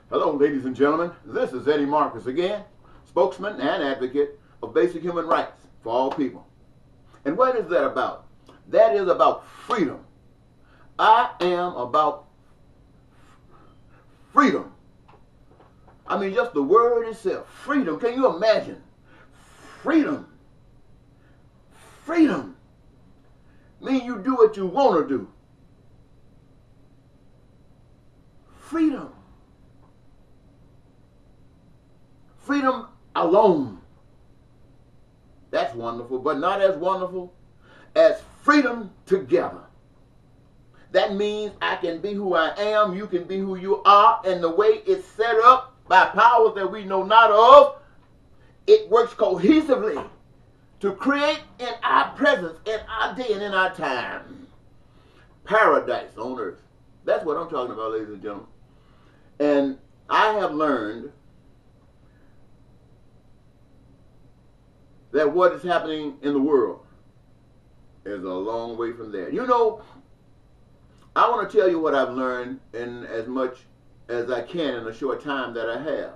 Hello, ladies and gentlemen. This is Eddie Marcus again, spokesman and advocate of basic human rights for all people. And what is that about? That is about freedom. I am about freedom. I mean, just the word itself, freedom. Can you imagine? Freedom. Freedom. Mean you do what you want to do. Freedom. Freedom alone. That's wonderful, but not as wonderful as freedom together. That means I can be who I am, you can be who you are, and the way it's set up by powers that we know not of, it works cohesively to create in our presence, in our day, and in our time, paradise on earth. That's what I'm talking about, ladies and gentlemen. And I have learned that what is happening in the world is a long way from there. You know, I want to tell you what I've learned in as much as I can in a short time that I have.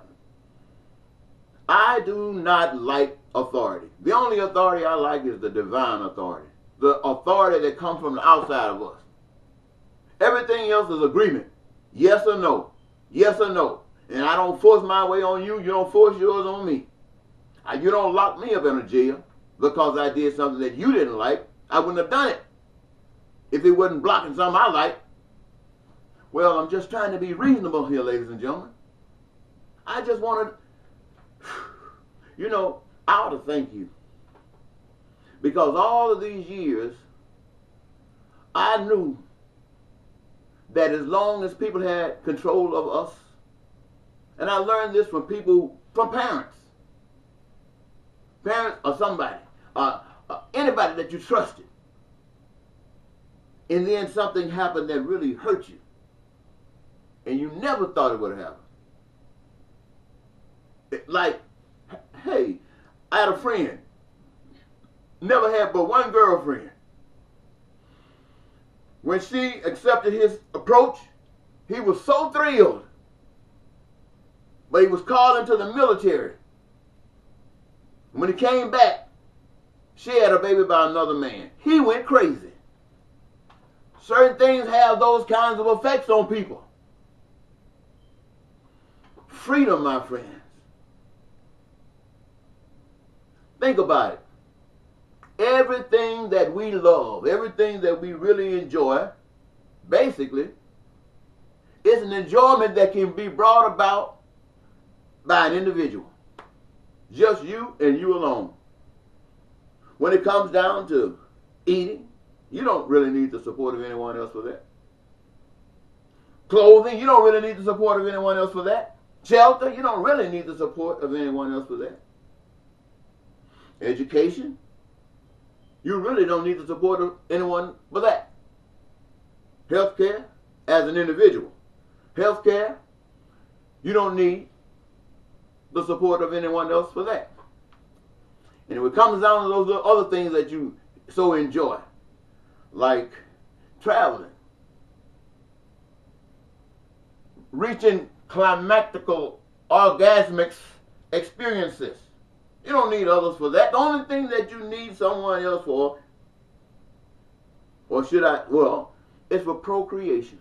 I do not like authority. The only authority I like is the divine authority. The authority that comes from the outside of us. Everything else is agreement. Yes or no. Yes or no. And I don't force my way on you. You don't force yours on me. You don't lock me up in a jail because I did something that you didn't like. I wouldn't have done it if it wasn't blocking something I like. Well, I'm just trying to be reasonable here, ladies and gentlemen. I just wanted, you know, I ought to thank you. Because all of these years, I knew that as long as people had control of us, and I learned this from people, from parents or somebody, anybody that you trusted, and then something happened that really hurt you, and you never thought it would happen. Like, hey, I had a friend, never had but one girlfriend. When she accepted his approach, he was so thrilled, but he was called into the military. When he came back, she had a baby by another man. He went crazy. Certain things have those kinds of effects on people. Freedom, my friends. Think about it. Everything that we love, everything that we really enjoy, basically, is an enjoyment that can be brought about by an individual. Just you and you alone. When it comes down to eating, you don't really need the support of anyone else for that. Clothing, you don't really need the support of anyone else for that. Shelter, you don't really need the support of anyone else for that. Education, you really don't need the support of anyone for that. Healthcare, as an individual. Healthcare, you don't need the support of anyone else for that. And if it comes down to those other things that you so enjoy, like traveling, reaching climactical orgasmic experiences, you don't need others for that. The only thing that you need someone else for, or should I, well, it's for procreation.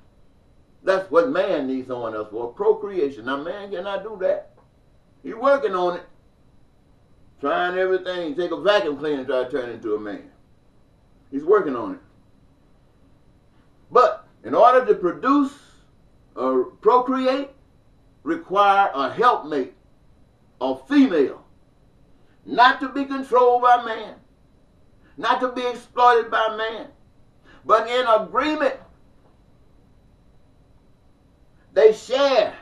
That's what man needs someone else for, procreation. Now man cannot do that. He's working on it. Trying everything. Take a vacuum cleaner and try to turn into a man. He's working on it. But in order to produce or procreate, require a helpmate, a female. Not to be controlled by man. Not to be exploited by man. But in agreement, they share.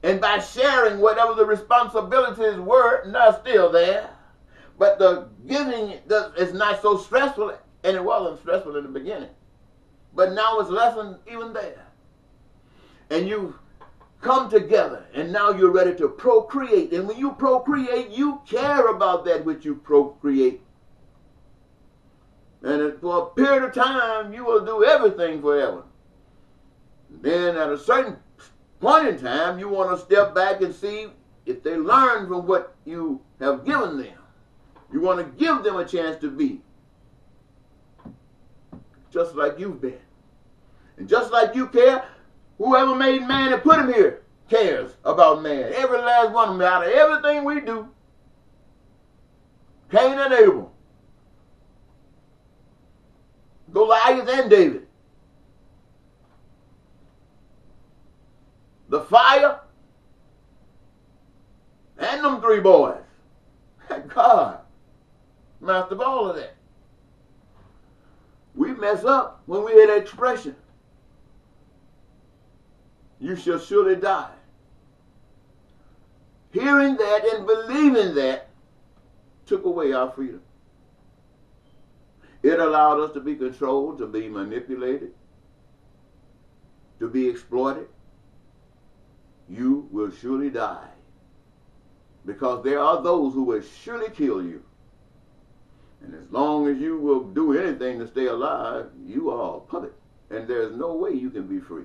And by sharing, whatever the responsibilities were, they're still there. But the giving is not so stressful, and it wasn't stressful in the beginning. But now it's lessened even there. And you come together, and now you're ready to procreate. And when you procreate, you care about that which you procreate. And for a period of time, you will do everything forever. Then at a certain point in time, you want to step back and see if they learn from what you have given them. You want to give them a chance to be just like you've been. And just like you care, whoever made man and put him here cares about man. Every last one of them, out of everything we do, Cain and Abel, Goliath and David, the fire, and them 3 boys. God, master of all of that. We mess up when we hear that expression, you shall surely die. Hearing that and believing that took away our freedom. It allowed us to be controlled, to be manipulated, to be exploited. You will surely die, because there are those who will surely kill you. And as long as you will do anything to stay alive, you are a puppet, and there's no way you can be free.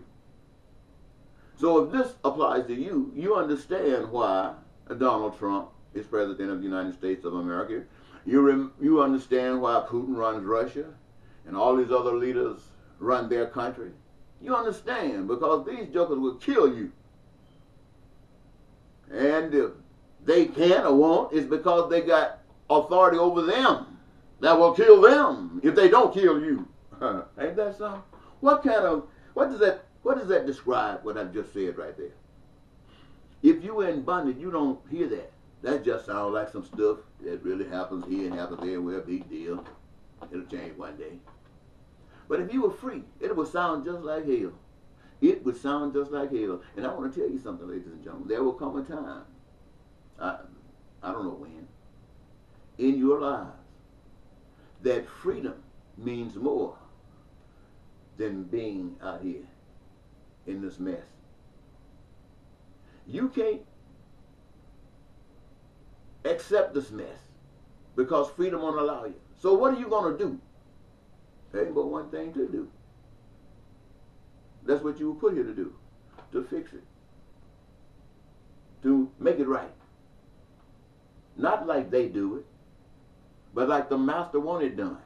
So if this applies to you, you understand why Donald Trump is president of the United States of America. You understand why Putin runs Russia and all these other leaders run their country. You understand, because these jokers will kill you. And if they can or won't, it's because they got authority over them that will kill them if they don't kill you. Ain't that something? What does that describe, what I've just said right there? If you in bondage, you don't hear that. That just sounds like some stuff that really happens here and happens everywhere, big deal. It'll change one day. But if you were free, it would sound just like hell. It would sound just like hell. And I want to tell you something, ladies and gentlemen. There will come a time, I don't know when, in your lives, that freedom means more than being out here in this mess. You can't accept this mess because freedom won't allow you. So what are you going to do? There ain't but one thing to do. That's what you were put here to do, to fix it, to make it right. Not like they do it, but like the master wanted done.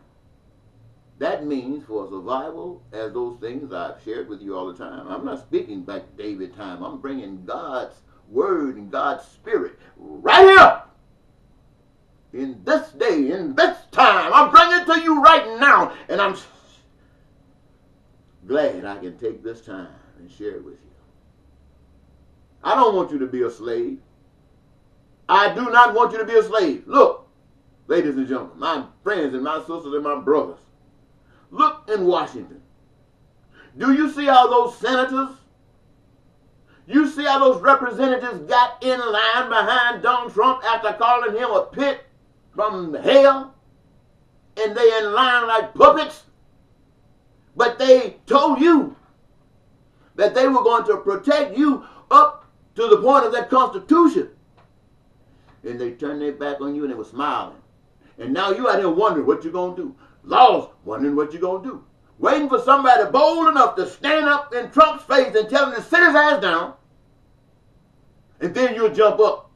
That means for survival, as those things I've shared with you all the time. I'm not speaking back to David time. I'm bringing God's word and God's spirit right here. In this day, in this time. I'm bringing it to you right now. And I'm glad I can take this time and share it with you. I don't want you to be a slave. I do not want you to be a slave. Look, ladies and gentlemen, my friends and my sisters and my brothers. Look in Washington. Do you see how those senators, you see how those representatives got in line behind Donald Trump after calling him a pit from hell? And they in line like puppets? But they told you that they were going to protect you up to the point of that Constitution. And they turned their back on you and they were smiling. And now you out here wondering what you're going to do. Laws, wondering what you're going to do. Waiting for somebody bold enough to stand up in Trump's face and tell him to sit his ass down. And then you'll jump up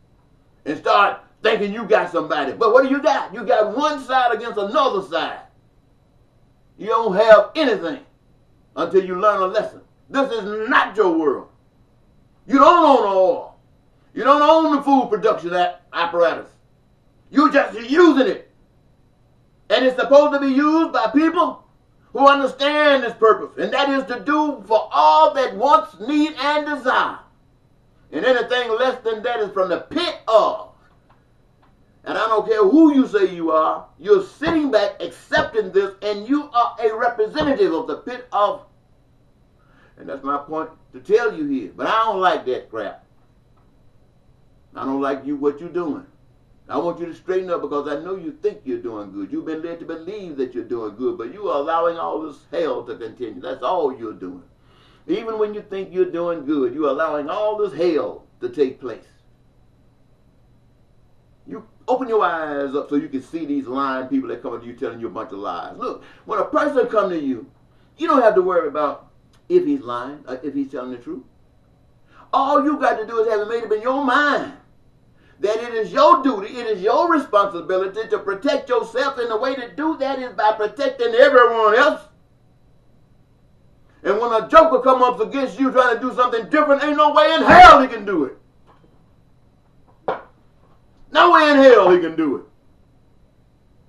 and start thinking you got somebody. But what do you got? You got one side against another side. You don't have anything until you learn a lesson. This is not your world. You don't own the oil. You don't own the food production apparatus. You're just using it. And it's supposed to be used by people who understand this purpose. And that is to do for all that wants, need, and desire. And anything less than that is from the pit of. And I don't care who you say you are, you're sitting back accepting this, and you are a representative of the pit of. And that's my point to tell you here. But I don't like that crap. I don't like what you're doing. I want you to straighten up, because I know you think you're doing good. You've been led to believe that you're doing good, but you are allowing all this hell to continue. That's all you're doing. Even when you think you're doing good, you're allowing all this hell to take place. You open your eyes up so you can see these lying people that come to you telling you a bunch of lies. Look, when a person comes to you, you don't have to worry about if he's lying or if he's telling the truth. All you got to do is have it made up in your mind that it is your duty, it is your responsibility to protect yourself, and the way to do that is by protecting everyone else. And when a joker come up against you trying to do something different, ain't no way in hell he can do it. No way in hell he can do it.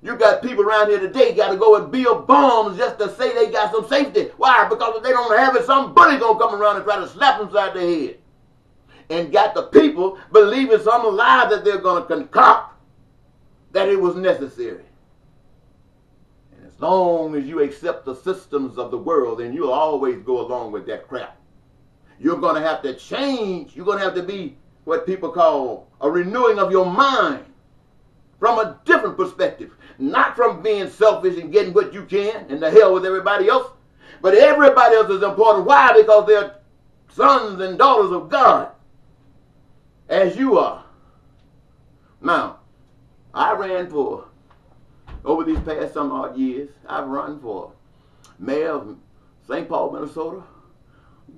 You got people around here today got to go and build bombs just to say they got some safety. Why? Because if they don't have it, some bully going to come around and try to slap them upside their head. And got the people believing some lie that they're going to concoct that it was necessary. And as long as you accept the systems of the world, then you'll always go along with that crap. You're going to have to change. You're going to have to be what people call a renewing of your mind from a different perspective. Not from being selfish and getting what you can and the hell with everybody else. But everybody else is important. Why? Because they're sons and daughters of God. As you are. Now, I ran for, over these past some odd years, I've run for mayor of St. Paul, Minnesota,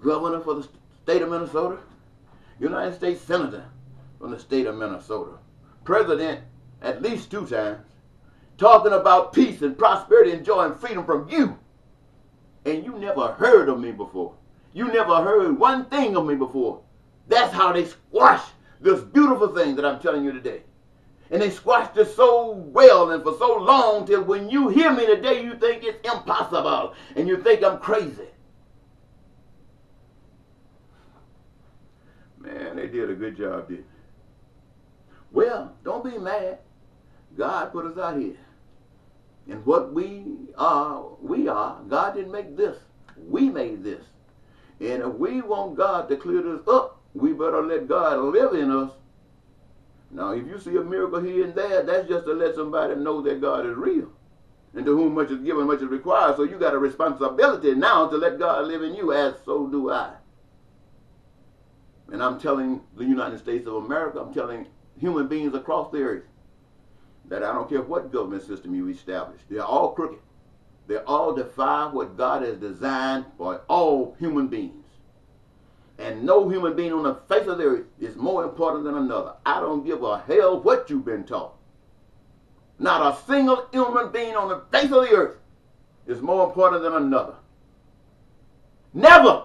governor for the state of Minnesota, United States Senator from the state of Minnesota, president at least 2 times, talking about peace and prosperity and joy and freedom from you. And you never heard of me before. You never heard one thing of me before. That's how they squash this beautiful thing that I'm telling you today. And they squashed it so well and for so long till when you hear me today, you think it's impossible. And you think I'm crazy. Man, they did a good job, didn't they? Well, don't be mad. God put us out here. And what we are. God didn't make this. We made this. And if we want God to clear this up, we better let God live in us. Now, if you see a miracle here and there, that's just to let somebody know that God is real. And to whom much is given, much is required. So you got a responsibility now to let God live in you, as so do I. And I'm telling the United States of America, I'm telling human beings across the earth, that I don't care what government system you establish, they're all crooked. They all defy what God has designed for all human beings. And no human being on the face of the earth is more important than another. I don't give a hell what you've been taught. Not a single human being on the face of the earth is more important than another. Never!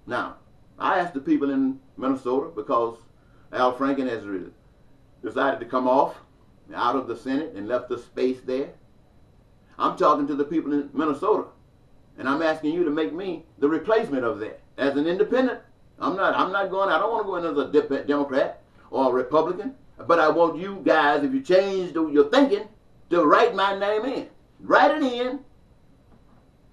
Now, I asked the people in Minnesota, because Al Franken has decided to come off out of the Senate and left the space there. I'm talking to the people in Minnesota. And I'm asking you to make me the replacement of that as an independent. I'm not going, I don't want to go in as a Democrat or a Republican, but I want you guys, if you change your thinking, to write my name in. Write it in.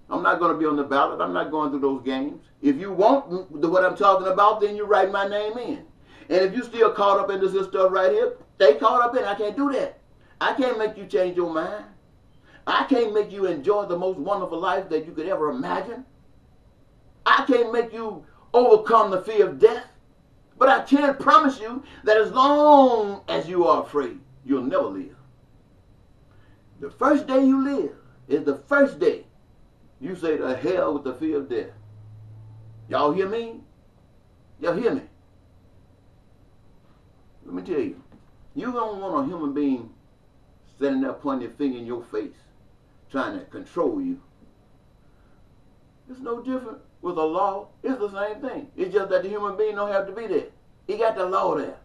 I'm not going to be on the ballot. I'm not going through those games. If you want what I'm talking about, then you write my name in. And if you still caught up in this stuff right here, stay caught up in it. I can't do that. I can't make you change your mind. I can't make you enjoy the most wonderful life that you could ever imagine. I can't make you overcome the fear of death. But I can promise you that as long as you are afraid, you'll never live. The first day you live is the first day you say to hell with the fear of death. Y'all hear me? Y'all hear me? Let me tell you, you don't want a human being standing there pointing their finger in your face, trying to control you. It's no different with a law. It's the same thing. It's just that the human being don't have to be there. He got the law there.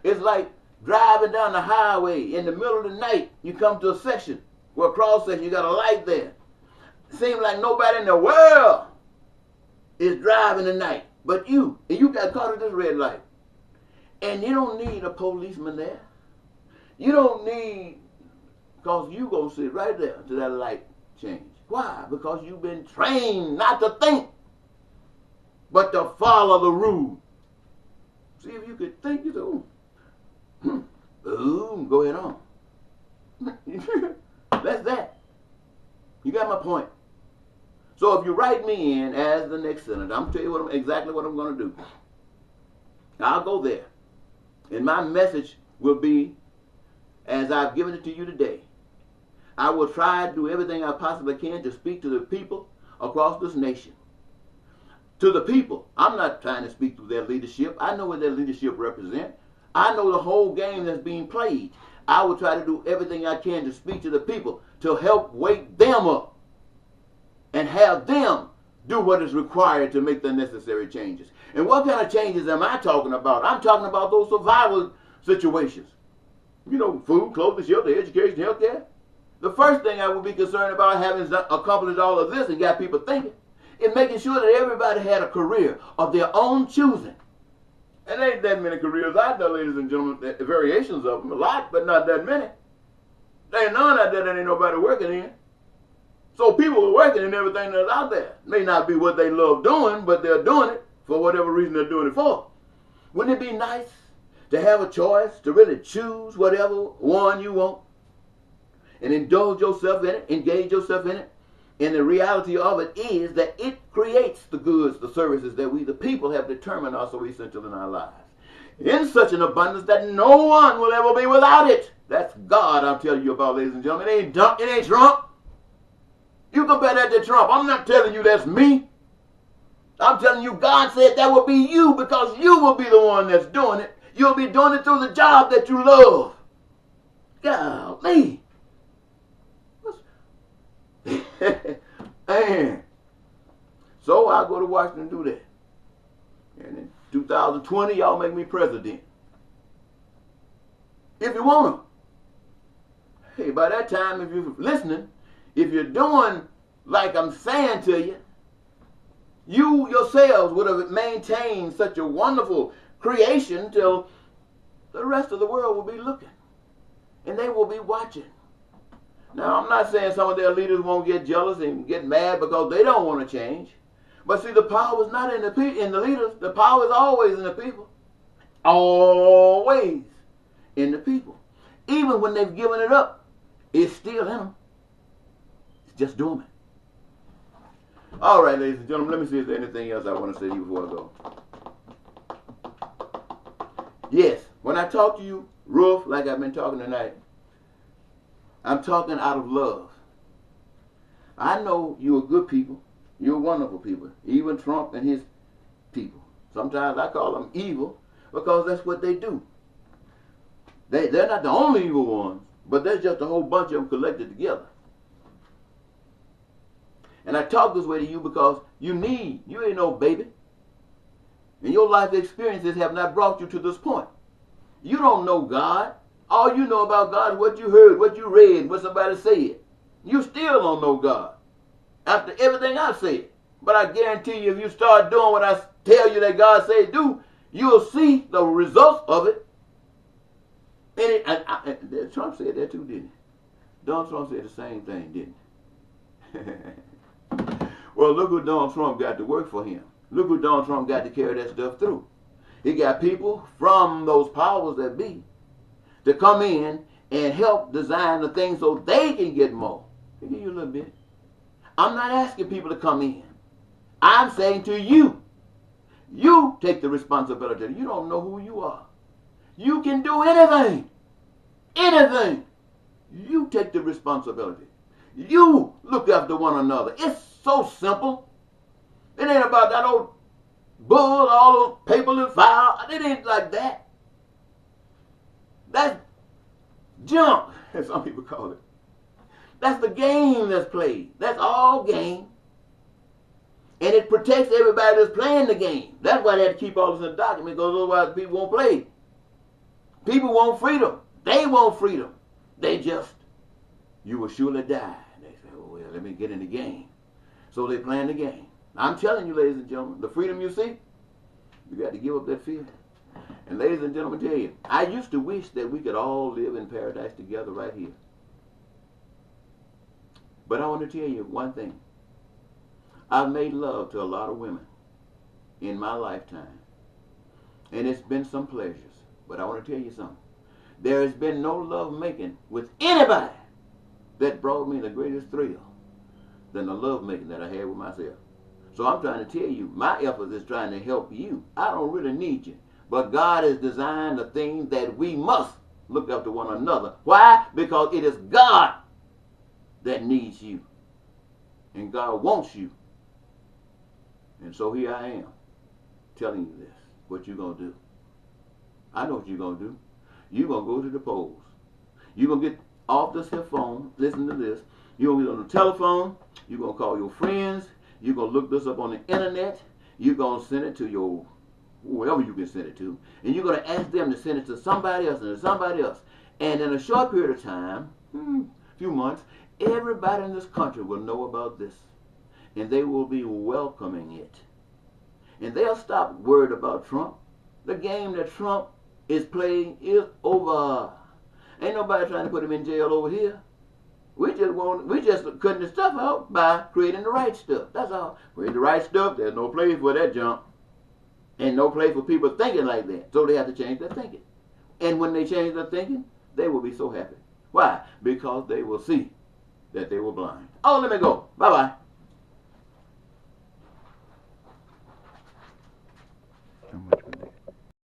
It's like driving down the highway in the middle of the night. You come to a section where a cross section, you got a light there. It seems like nobody in the world is driving at night but you. And you got caught at this red light. And you don't need a policeman there. You don't need, because you going to sit right there until that light change. Why? Because you've been trained not to think, but to follow the rule. See if you could think it through. Boom, go ahead on. That's that. You got my point. So if you write me in as the next senator, I'm going to tell you exactly what I'm going to do. I'll go there. And my message will be, as I've given it to you today, I will try to do everything I possibly can to speak to the people across this nation. to the people. I'm not trying to speak through their leadership. I know what their leadership represents. I know the whole game that's being played. I will try to do everything I can to speak to the people to help wake them up and have them do what is required to make the necessary changes. And what kind of changes am I talking about? I'm talking about those survival situations. You know, food, clothing, shelter, education, health care. The first thing I would be concerned about, having accomplished all of this and got people thinking, is making sure that everybody had a career of their own choosing. And there ain't that many careers out there, ladies and gentlemen. Variations of them, a lot, but not that many. There ain't none out there that ain't nobody working in. So people are working in everything that's out there. May not be what they love doing, but they're doing it for whatever reason they're doing it for. Wouldn't it be nice to have a choice, to really choose whatever one you want and indulge yourself in it, engage yourself in it? And the reality of it is that it creates the goods, the services that we, the people, have determined are so essential in our lives. In such an abundance that no one will ever be without it. That's God I'm telling you about, ladies and gentlemen. It ain't Trump. You compare that to Trump. I'm not telling you that's me. I'm telling you God said that will be you, because you will be the one that's doing it. You'll be doing it through the job that you love. Golly. Man. So I'll go to Washington and do that. And in 2020, y'all make me president. If you want to. Hey, by that time, if you're listening, if you're doing like I'm saying to you, you yourselves would have maintained such a wonderful creation till the rest of the world will be looking. And they will be watching. Now, I'm not saying some of their leaders won't get jealous and get mad because they don't want to change. But see, the power is not in the leaders. The power is always in the people. Always in the people. Even when they've given it up, it's still in them. It's just dormant. All right, ladies and gentlemen, let me see if there's anything else I want to say to you before I go. Yes, when I talk to you rough, like I've been talking tonight, I'm talking out of love. I know you're good people. You're wonderful people. Even Trump and his people. Sometimes I call them evil because that's what they do. They're not the only evil ones, but there's just a whole bunch of them collected together. And I talk this way to you because you ain't no baby. And your life experiences have not brought you to this point. You don't know God. All you know about God is what you heard, what you read, what somebody said. You still don't know God after everything I said. But I guarantee you, if you start doing what I tell you that God said do, you'll see the results of it. And Trump said that too, didn't he? Donald Trump said the same thing, didn't he? Well, look who Donald Trump got to work for him. Look who Donald Trump got to carry that stuff through. He got people from those powers that be to come in and help design the things so they can get more. I'll give you a little bit. I'm not asking people to come in. I'm saying to you, you take the responsibility. You don't know who you are. You can do anything. Anything. You take the responsibility. You look after one another. It's so simple. It ain't about that old bull, all those papers and files. It ain't like that. That's junk, as some people call it. That's the game that's played. That's all game. And it protects everybody that's playing the game. That's why they have to keep all this in the document, because otherwise people won't play. People want freedom. They want freedom. You will surely die. They say, oh, well, let me get in the game. So they playing the game. I'm telling you, ladies and gentlemen, the freedom you see, you got to give up that fear. And ladies and gentlemen, tell you, I used to wish that we could all live in paradise together right here. But I want to tell you one thing. I've made love to a lot of women in my lifetime. And it's been some pleasures. But I want to tell you something. There has been no love making with anybody that brought me the greatest thrill than the love making that I had with myself. So I'm trying to tell you, my effort is trying to help you. I don't really need you. But God has designed a thing that we must look after one another. Why? Because it is God that needs you. And God wants you. And so here I am telling you this. What you going to do? I know what you're going to do. You're going to go to the polls. You're going to get off this here phone, listen to this. You're going to get on the telephone. You're going to call your friends. You're going to look this up on the internet. You're going to send it to your, whoever you can send it to. And you're going to ask them to send it to somebody else and to somebody else. And in a short period of time, few months, everybody in this country will know about this. And they will be welcoming it. And they'll stop worried about Trump. The game that Trump is playing is over. Ain't nobody trying to put him in jail over here. We just cutting the stuff out by creating the right stuff. That's all. Create the right stuff. There's no place for that junk. And no place for people thinking like that. So they have to change their thinking. And when they change their thinking, they will be so happy. Why? Because they will see that they were blind. Oh, let me go. Bye-bye.